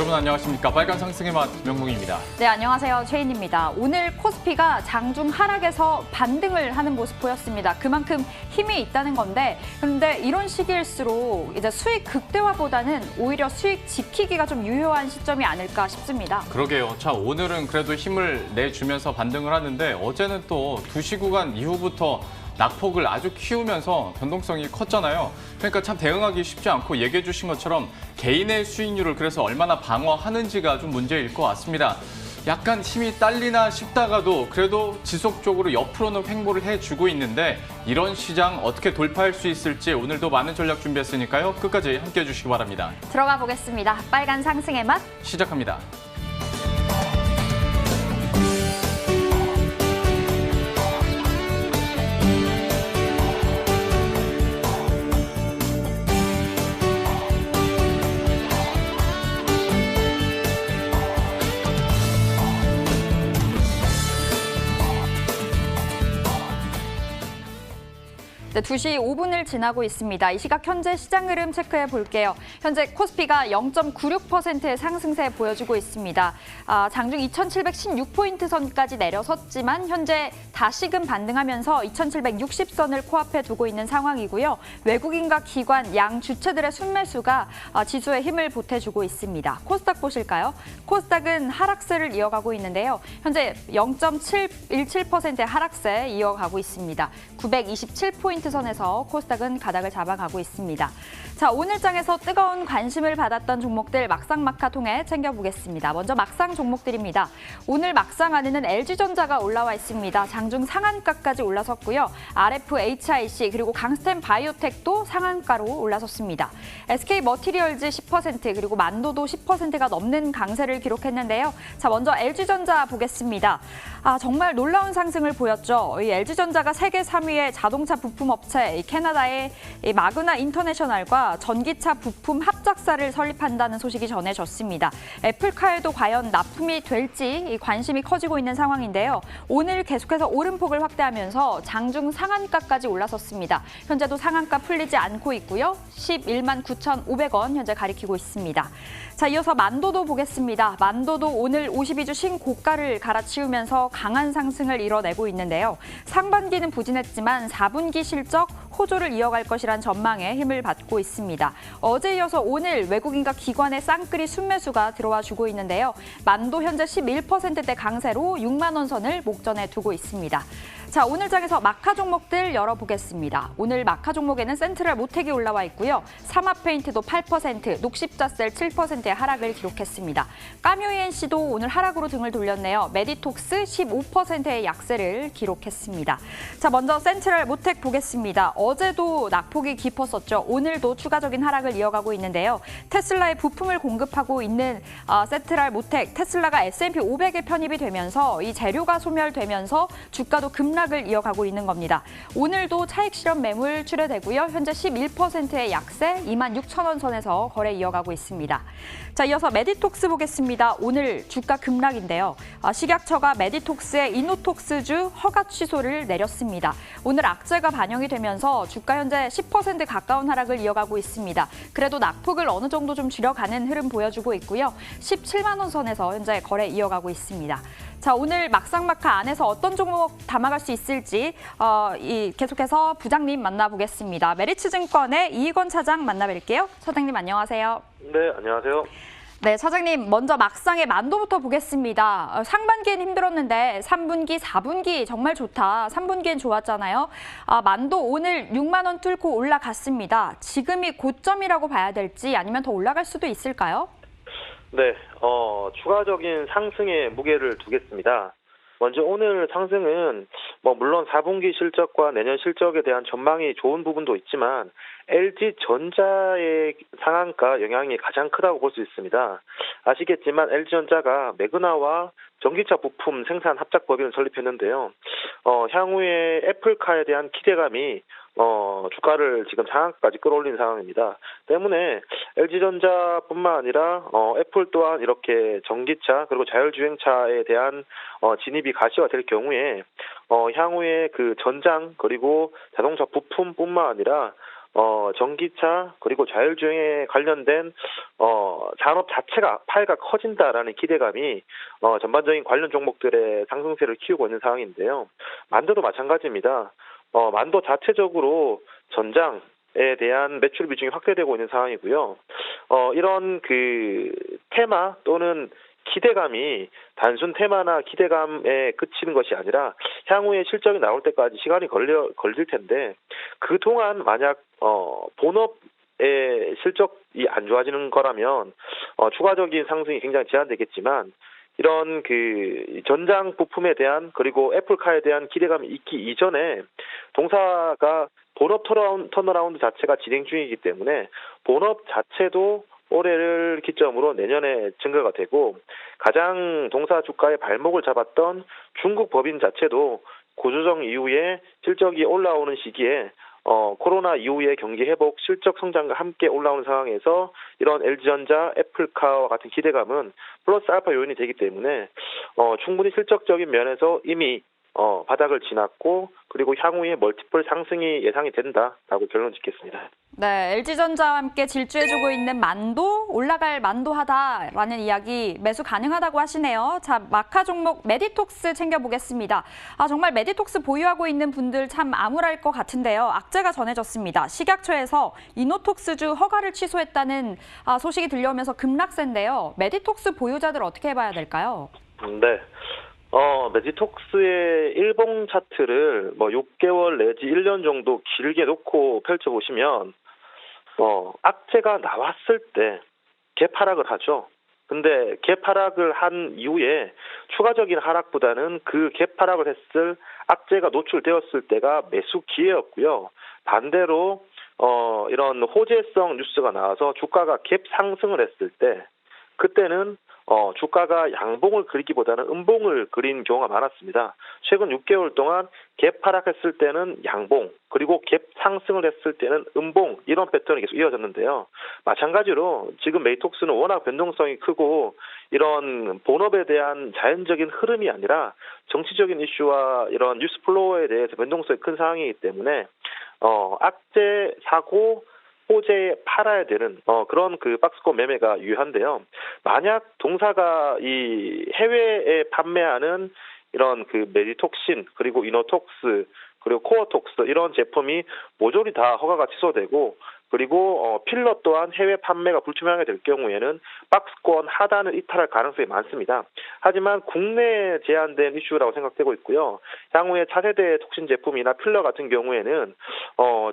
여러분 안녕하십니까. 빨간 상승의 맛 김영묵입니다. 네, 안녕하세요. 최인입니다. 오늘 코스피가 장중 하락에서 반등을 하는 모습 보였습니다. 그만큼 힘이 있다는 건데, 그런데 이런 시기일수록 이제 수익 극대화보다는 오히려 수익 지키기가 좀 유효한 시점이 아닐까 싶습니다. 그러게요. 자, 오늘은 그래도 힘을 내주면서 반등을 하는데 어제는 또 2시 구간 이후부터 낙폭을 아주 키우면서 변동성이 컸잖아요. 그러니까 참 대응하기 쉽지 않고 얘기해 주신 것처럼 개인의 수익률을 그래서 얼마나 방어하는지가 좀 문제일 것 같습니다. 약간 힘이 딸리나 싶다가도 그래도 지속적으로 옆으로는 횡보를 해주고 있는데 이런 시장 어떻게 돌파할 수 있을지 오늘도 많은 전략 준비했으니까요. 끝까지 함께해 주시기 바랍니다. 들어가 보겠습니다. 빨간 상승의 맛 시작합니다. 네, 2시 5분을 지나고 있습니다. 이 시각 현재 시장 흐름 체크해 볼게요. 현재 코스피가 0.96%의 상승세 보여주고 있습니다. 장중 2,716포인트 선까지 내려섰지만 현재 다시금 반등하면서 2,760선을 코앞에 두고 있는 상황이고요. 외국인과 기관, 양 주체들의 순매수가 지수에 힘을 보태주고 있습니다. 코스닥 보실까요? 코스닥은 하락세를 이어가고 있는데요. 현재 0.17%의 하락세 이어가고 있습니다. 927포인트 선에서 코스닥은 가닥을 잡아가고 있습니다. 자, 오늘 장에서 뜨거운 관심을 받았던 종목들 막상막하 통해 챙겨보겠습니다. 먼저 막상 종목들입니다. 오늘 막상 안에는 LG전자가 올라와 있습니다. 장중 상한가까지 올라섰고요. RFHIC 그리고 강스텐 바이오텍도 상한가로 올라섰습니다. SK머티리얼즈 10% 그리고 만도도 10%가 넘는 강세를 기록했는데요. 자, 먼저 LG전자 보겠습니다. 정말 놀라운 상승을 보였죠. 이 LG전자가 세계 3위의 자동차 부품 업체 캐나다의 마그나 인터내셔널과 전기차 부품 합작사를 설립한다는 소식이 전해졌습니다. 애플카에도 과연 납품이 될지 관심이 커지고 있는 상황인데요. 오늘 계속해서 오름폭을 확대하면서 장중 상한가까지 올라섰습니다. 현재도 상한가 풀리지 않고 있고요. 11만 9,500원 현재 가리키고 있습니다. 자, 이어서 만도도 보겠습니다. 만도도 오늘 52주 신고가를 갈아치우면서 강한 상승을 이뤄내고 있는데요. 상반기는 부진했지만 4분기 실적 호조를 이어갈 것이란 전망에 힘을 받고 있습니다. 어제 이어서 오늘 외국인과 기관의 쌍끌이 순매수가 들어와 주고 있는데요. 만도 현재 11%대 강세로 6만 원 선을 목전에 두고 있습니다. 자, 오늘 장에서 마카 종목들 열어보겠습니다. 오늘 마카 종목에는 센트럴 모텍이 올라와 있고요. 삼화페인트도 8%, 녹십자셀 7%의 하락을 기록했습니다. 까뮤이엔씨도 오늘 하락으로 등을 돌렸네요. 메디톡스 15%의 약세를 기록했습니다. 자, 먼저 센트럴 모텍 보겠습니다. 어제도 낙폭이 깊었었죠. 오늘도 추가적인 하락을 이어가고 있는데요. 테슬라의 부품을 공급하고 있는 센트럴 모텍, 테슬라가 S&P 500에 편입이 되면서 이 재료가 소멸되면서 주가도 급락을 이어가고 있는 겁니다. 오늘도 차익 실현 매물 출회되고요. 현재 11%의 약세 26,000원 선에서 거래 이어가고 있습니다. 자, 이어서 메디톡스 보겠습니다. 오늘 주가 급락인데요. 식약처가 메디톡스의 이노톡스주 허가 취소를 내렸습니다. 오늘 악재가 반영이 되면서 주가 현재 10% 가까운 하락을 이어가고 있습니다. 그래도 낙폭을 어느 정도 좀 줄여가는 흐름 보여주고 있고요. 17만 원 선에서 현재 거래 이어가고 있습니다. 자, 오늘 막상막하 안에서 어떤 종목 담아갈 수 있을지 계속해서 부장님 만나보겠습니다. 메리츠증권의 이익원 차장 만나뵐게요. 차장님 안녕하세요. 네, 안녕하세요. 네, 차장님 먼저 막상의 만도부터 보겠습니다. 상반기엔 힘들었는데 3분기, 4분기 정말 좋다. 3분기엔 좋았잖아요. 만도 오늘 6만 원 뚫고 올라갔습니다. 지금이 고점이라고 봐야 될지 아니면 더 올라갈 수도 있을까요? 네, 추가적인 상승에 무게를 두겠습니다. 먼저 오늘 상승은 물론 4분기 실적과 내년 실적에 대한 전망이 좋은 부분도 있지만 LG전자의 상한가 영향이 가장 크다고 볼 수 있습니다. 아시겠지만 LG전자가 매그나와 전기차 부품 생산 합작 법인을 설립했는데요. 향후에 애플카에 대한 기대감이 주가를 지금 상한가까지 끌어올린 상황입니다. 때문에 LG전자뿐만 아니라 애플 또한 이렇게 전기차 그리고 자율주행차에 대한 진입이 가시화될 경우에 향후에 그 전장 그리고 자동차 부품뿐만 아니라 전기차 그리고 자율주행에 관련된 산업 자체가 파이가 커진다라는 기대감이 전반적인 관련 종목들의 상승세를 키우고 있는 상황인데요. 만도도 마찬가지입니다. 만도 자체적으로 전장에 대한 매출 비중이 확대되고 있는 상황이고요. 이런 그 테마 또는 기대감이 단순 테마나 기대감에 그치는 것이 아니라 향후에 실적이 나올 때까지 시간이 걸릴 텐데 그동안 만약 본업의 실적이 안 좋아지는 거라면 추가적인 상승이 굉장히 제한되겠지만 이런 그 전장 부품에 대한 그리고 애플카에 대한 기대감이 있기 이전에 동사가 본업 턴어라운드 자체가 진행 중이기 때문에 본업 자체도 올해를 기점으로 내년에 증가가 되고 가장 동사 주가의 발목을 잡았던 중국 법인 자체도 고조정 이후에 실적이 올라오는 시기에 코로나 이후의 경기 회복, 실적 성장과 함께 올라오는 상황에서 이런 LG전자, 애플카와 같은 기대감은 플러스 알파 요인이 되기 때문에 충분히 실적적인 면에서 이미 바닥을 지났고 그리고 향후에 멀티플 상승이 예상이 된다라고 결론 짓겠습니다. 네, LG전자와 함께 질주해주고 있는 만도 올라갈 만도하다라는 이야기 매수 가능하다고 하시네요. 자, 마카 종목 메디톡스 챙겨보겠습니다. 정말 메디톡스 보유하고 있는 분들 참 암울할 것 같은데요. 악재가 전해졌습니다. 식약처에서 이노톡스주 허가를 취소했다는 소식이 들려오면서 급락세인데요. 메디톡스 보유자들 어떻게 해봐야 될까요? 네. 메디톡스의 일봉 차트를 6개월 내지 1년 정도 길게 놓고 펼쳐보시면, 악재가 나왔을 때 개파락을 하죠. 근데 개파락을 한 이후에 추가적인 하락보다는 그 개파락을 했을 악재가 노출되었을 때가 매수 기회였고요. 반대로, 이런 호재성 뉴스가 나와서 주가가 갭 상승을 했을 때, 그때는 주가가 양봉을 그리기보다는 음봉을 그린 경우가 많았습니다. 최근 6개월 동안 갭 하락했을 때는 양봉, 그리고 갭 상승을 했을 때는 음봉, 이런 패턴이 계속 이어졌는데요. 마찬가지로 지금 메디톡스는 워낙 변동성이 크고 이런 본업에 대한 자연적인 흐름이 아니라 정치적인 이슈와 이런 뉴스 플로어에 대해서 변동성이 큰 상황이기 때문에 악재 사고 호재에 팔아야 되는 그런 그 박스권 매매가 유효한데요. 만약 동사가 이 해외에 판매하는 이런 그 메디톡신 그리고 이노톡스 그리고 코어톡스 이런 제품이 모조리 다 허가가 취소되고 그리고 필러 또한 해외 판매가 불투명하게 될 경우에는 박스권 하단을 이탈할 가능성이 많습니다. 하지만 국내에 제한된 이슈라고 생각되고 있고요. 향후에 차세대 톡신 제품이나 필러 같은 경우에는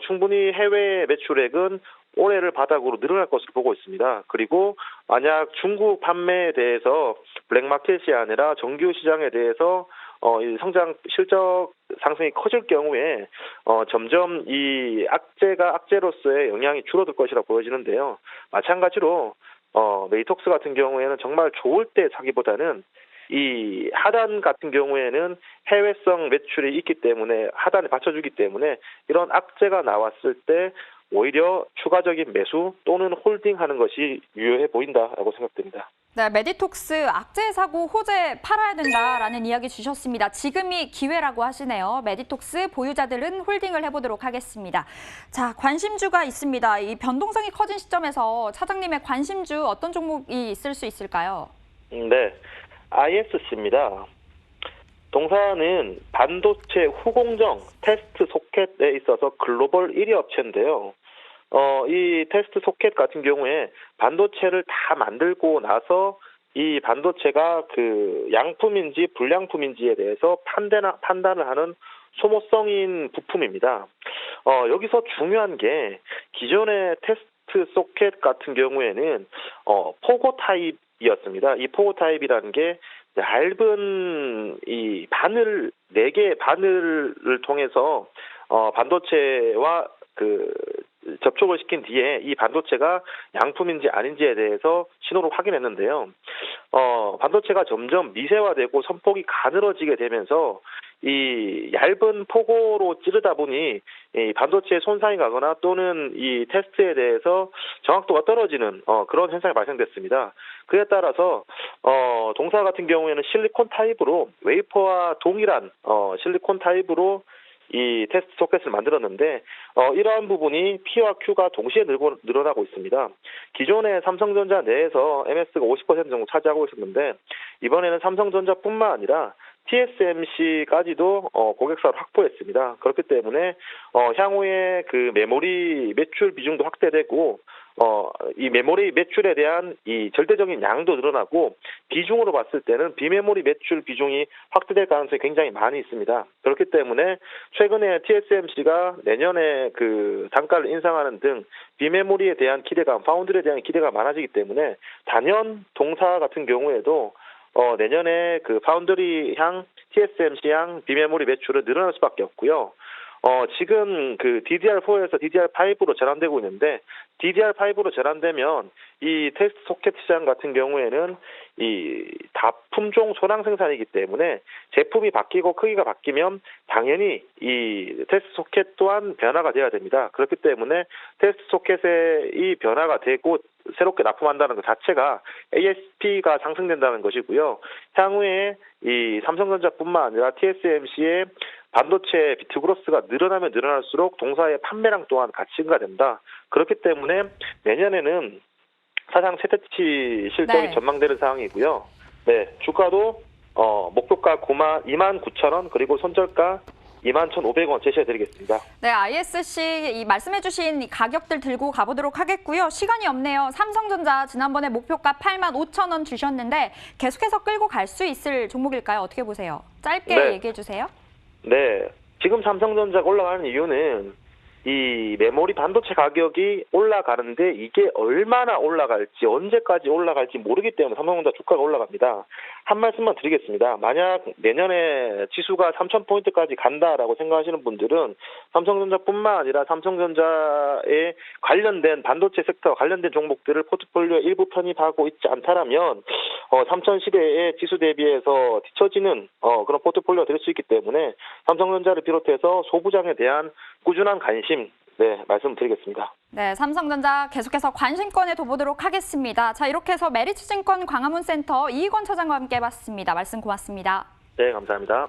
충분히 해외 매출액은 올해를 바닥으로 늘어날 것으로 보고 있습니다. 그리고 만약 중국 판매에 대해서 블랙마켓이 아니라 정규 시장에 대해서 이 성장 실적 상승이 커질 경우에 점점 이 악재가 악재로서의 영향이 줄어들 것이라 보여지는데요. 마찬가지로 메디톡스 같은 경우에는 정말 좋을 때 사기보다는 이 하단 같은 경우에는 해외성 매출이 있기 때문에 하단에 받쳐주기 때문에 이런 악재가 나왔을 때 오히려 추가적인 매수 또는 홀딩하는 것이 유효해 보인다라고 생각됩니다. 네, 메디톡스 악재 사고 호재 팔아야 된다라는 이야기 주셨습니다. 지금이 기회라고 하시네요. 메디톡스 보유자들은 홀딩을 해보도록 하겠습니다. 자, 관심주가 있습니다. 이 변동성이 커진 시점에서 차장님의 관심주 어떤 종목이 있을 수 있을까요? 네, ISC입니다. 동사는 반도체 후공정 테스트 소켓에 있어서 글로벌 1위 업체인데요. 이 테스트 소켓 같은 경우에 반도체를 다 만들고 나서 이 반도체가 그 양품인지 불량품인지에 대해서 판단을 하는 소모성인 부품입니다. 여기서 중요한 게 기존의 테스트 소켓 같은 경우에는 포고 타입이었습니다. 이 포고 타입이라는 게 얇은 이 바늘 4개의 바늘을 통해서 반도체와 그 접촉을 시킨 뒤에 이 반도체가 양품인지 아닌지에 대해서 신호를 확인했는데요. 반도체가 점점 미세화되고 선폭이 가늘어지게 되면서 이 얇은 포고로 찌르다 보니 이 반도체에 손상이 가거나 또는 이 테스트에 대해서 정확도가 떨어지는 그런 현상이 발생됐습니다. 그에 따라서 동사 같은 경우에는 실리콘 타입으로 웨이퍼와 동일한 실리콘 타입으로 이 테스트 소켓을 만들었는데 이러한 부분이 P와 Q가 동시에 늘어나고 있습니다. 기존에 삼성전자 내에서 MS가 50% 정도 차지하고 있었는데 이번에는 삼성전자뿐만 아니라 TSMC까지도 고객사를 확보했습니다. 그렇기 때문에 향후에 그 메모리 매출 비중도 확대되고 이 메모리 매출에 대한 이 절대적인 양도 늘어나고 비중으로 봤을 때는 비메모리 매출 비중이 확대될 가능성이 굉장히 많이 있습니다. 그렇기 때문에 최근에 TSMC가 내년에 그 단가를 인상하는 등 비메모리에 대한 기대감, 파운드리에 대한 기대가 많아지기 때문에 단연 동사 같은 경우에도 내년에 그 파운드리 향, TSMC 향 비메모리 매출은 늘어날 수밖에 없고요. 지금 그 DDR4에서 DDR5로 전환되고 있는데 DDR5로 전환되면 이 테스트 소켓 시장 같은 경우에는 이 다품종 소량 생산이기 때문에 제품이 바뀌고 크기가 바뀌면 당연히 이 테스트 소켓 또한 변화가 돼야 됩니다. 그렇기 때문에 테스트 소켓에 이 변화가 되고 새롭게 납품한다는 것 자체가 ASP가 상승된다는 것이고요. 향후에 이 삼성전자뿐만 아니라 TSMC의 반도체 비트 그로스가 늘어나면 늘어날수록 동사의 판매량 또한 같이 증가된다. 그렇기 때문에 내년에는 사상 최대치 실적이 네. 전망되는 상황이고요. 네, 주가도 목표가 29,000원 그리고 손절가 21,500원 제시해드리겠습니다. 네, ISC 이 말씀해주신 이 가격들 들고 가보도록 하겠고요. 시간이 없네요. 삼성전자 지난번에 목표가 85,000원 주셨는데 계속해서 끌고 갈 수 있을 종목일까요? 어떻게 보세요? 짧게 네. 얘기해 주세요. 네, 지금 삼성전자가 올라가는 이유는 이 메모리 반도체 가격이 올라가는데 이게 얼마나 올라갈지 언제까지 올라갈지 모르기 때문에 삼성전자 주가가 올라갑니다. 한 말씀만 드리겠습니다. 만약 내년에 지수가 3,000포인트까지 간다라고 생각하시는 분들은 삼성전자뿐만 아니라 삼성전자에 관련된 반도체 섹터 관련된 종목들을 포트폴리오에 일부 편입하고 있지 않다라면 3,010의 지수 대비해서 뒤처지는 그런 포트폴리오가 될 수 있기 때문에 삼성전자를 비롯해서 소부장에 대한 꾸준한 관심 말씀드리겠습니다. 네, 삼성전자 계속해서 관심권에 둬보도록 하겠습니다. 자, 이렇게 해서 메리츠증권 광화문센터 이익원 차장과 함께 해봤습니다. 말씀 고맙습니다. 네, 감사합니다.